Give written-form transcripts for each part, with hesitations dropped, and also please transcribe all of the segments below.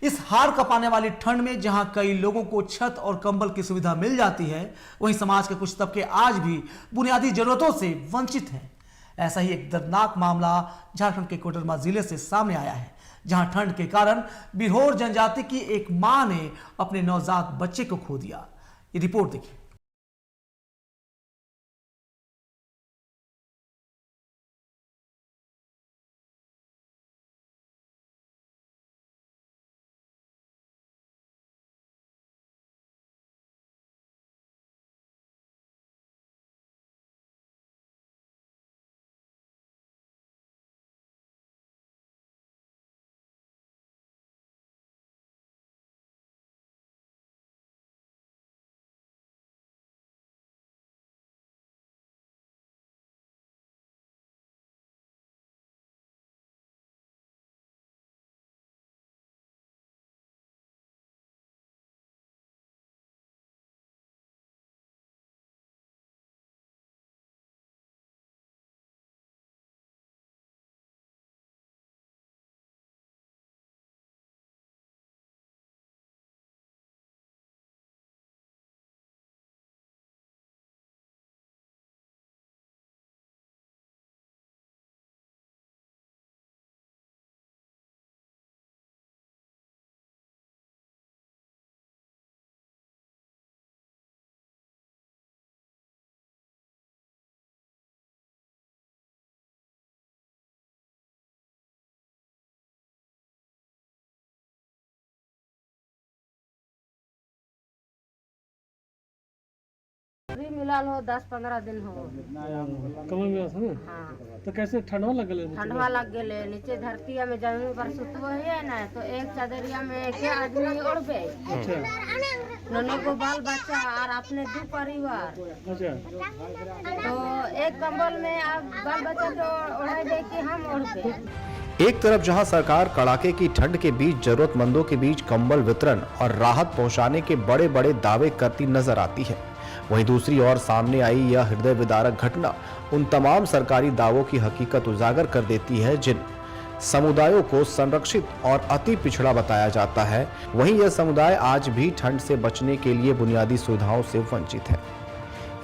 इस हाड़ कपाने वाली ठंड में जहां कई लोगों को छत और कंबल की सुविधा मिल जाती है, वहीं समाज के कुछ तबके आज भी बुनियादी जरूरतों से वंचित हैं। ऐसा ही एक दर्दनाक मामला झारखंड के कोडरमा जिले से सामने आया है, जहां ठंड के कारण बिरहोर जनजाति की एक मां ने अपने नवजात बच्चे को खो दिया। ये रिपोर्ट देखिए। अभी मिलाल हो 10-15 दिन हो। कमर में था ना? हाँ। तो कैसे ठंडवा लग गए? ठंडवा लग गए नीचे धरतिया में जमीन पर सुतव है ना, तो एक चादरिया में के आदमी ओढ़बे। अच्छा। नन्हे को बाल बच्चा और अपने 2 परिवार। अच्छा। तो एक कंबल में आप बाल बच्चा को ओढ़ा दे कि हम ओढ़बे। एक तरफ जहां सरकार कड़ाके की ठंड के बीच जरूरतमंदों के बीच कंबल वितरण और राहत पहुंचाने के बड़े बड़े दावे करती नजर आती है, वहीं दूसरी ओर सामने आई यह हृदय विदारक घटना उन तमाम सरकारी दावों की हकीकत उजागर कर देती है जिन समुदायों को संरक्षित और अति पिछड़ा बताया जाता है। वहीं यह समुदाय आज भी ठंड से बचने के लिए बुनियादी सुविधाओं से वंचित है।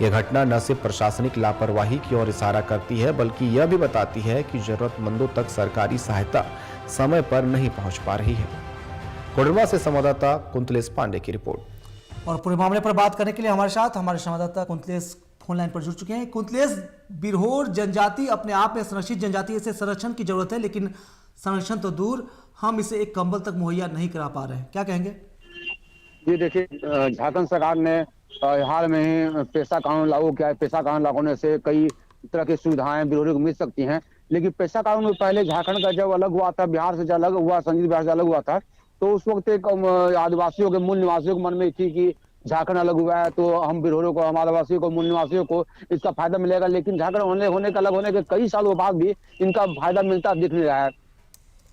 यह घटना न सिर्फ प्रशासनिक लापरवाही की ओर इशारा करती है, बल्कि यह भी बताती है कि जरूरतमंदों तक सरकारी सहायता समय पर नहीं पहुंच पा रही है। कोडरमा से संवाददाता कुंतलेश पांडे की रिपोर्ट। और पूरे मामले पर बात करने के लिए हमारे साथ हमारे संवाददाता कुंतलेश फोन लाइन पर जुड़ चुके हैं। कुंतलेश, बिरहोर जनजाति अपने आप में संरक्षित जनजाति है, इसे संरक्षण की जरूरत है, लेकिन संरक्षण तो दूर, हम इसे एक कंबल तक मुहैया नहीं करा पा रहे हैं, क्या कहेंगे? जी देखिए, झारखंड सरकार ने हाल में ही पेशा कानून लागू किया है। पेशा कानून लागू होने से कई तरह की सुविधाएं बिरहोरी को मिल सकती हैं, लेकिन पेशा कानून में पहले झारखंड का जब अलग हुआ था, बिहार से जब अलग हुआ, संयुक्त बिहार से अलग हुआ था, तो उस वक्त एक आदिवासियों के, मूल निवासियों के मन में थी कि झारखंड अलग हुआ है तो हम बिरहोरियों को, हम आदिवासियों को, मूल निवासियों को इसका फायदा मिलेगा। लेकिन झारखंड होने के अलग होने के कई सालों बाद भी इनका फायदा मिलता दिख नहीं रहा है।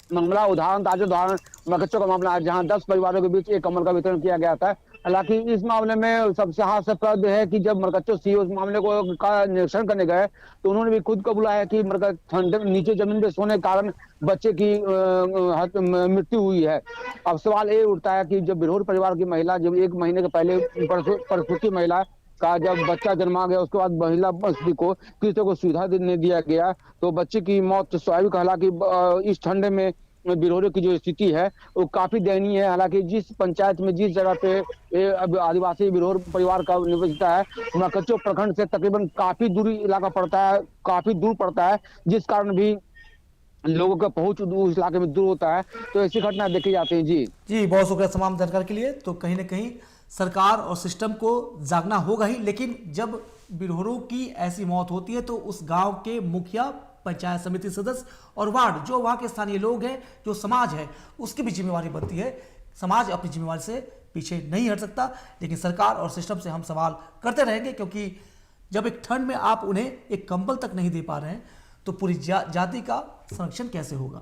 मामला उदाहरण मकच्चों का मामला है, जहां 10 परिवारों के बीच एक कंबल का वितरण किया गया था। हालांकि इस मामले में सबसे हास्यास्पद है कि जब मरकच्चो सीओ इस मामले को का निरीक्षण करने गए तो उन्होंने भी खुद कबूला है कि ठंड नीचे जमीन पे सोने के कारण बच्चे की मृत्यु हुई है। अब सवाल ये उठता है कि जब बिरहोर परिवार की महिला जब 1 महीने के पहले प्रसूति महिला का जब बच्चा जन्मा गया, उसके बाद महिला बस्ती को किसी को सुविधा नहीं दिया गया, तो बच्चे की मौत स्वाभाविक। हालांकि इस ठंडे में बिरहोरी की जो स्थिति है वो काफी दयनीय है। हालांकि जिस पंचायत में, जिस जगह पे आदिवासी बिरहोर परिवार का निवास है, मकच्चो प्रखंड से तकरीबन काफी दूरी इलाका पड़ता है, काफी दूर पड़ता है, जिस कारण भी लोगों का पहुंच उस इलाके में दूर होता है। तो ऐसी घटना देखी जाती है। जी बहुत शुक्रिया तमाम जानकारी के लिए। तो कहीं ना कहीं सरकार और सिस्टम को जागना होगा ही, लेकिन जब बिरहोरों की ऐसी मौत होती है तो उस गांव के मुखिया, पंचायत समिति सदस्य और वार्ड, जो वहां के स्थानीय लोग हैं, जो समाज है, उसकी भी जिम्मेवारी बनती है। समाज अपनी जिम्मेवारी से पीछे नहीं हट सकता, लेकिन सरकार और सिस्टम से हम सवाल करते रहेंगे, क्योंकि जब एक ठंड में आप उन्हें एक कंबल तक नहीं दे पा रहे हैं तो पूरी जाति का संरक्षण कैसे होगा।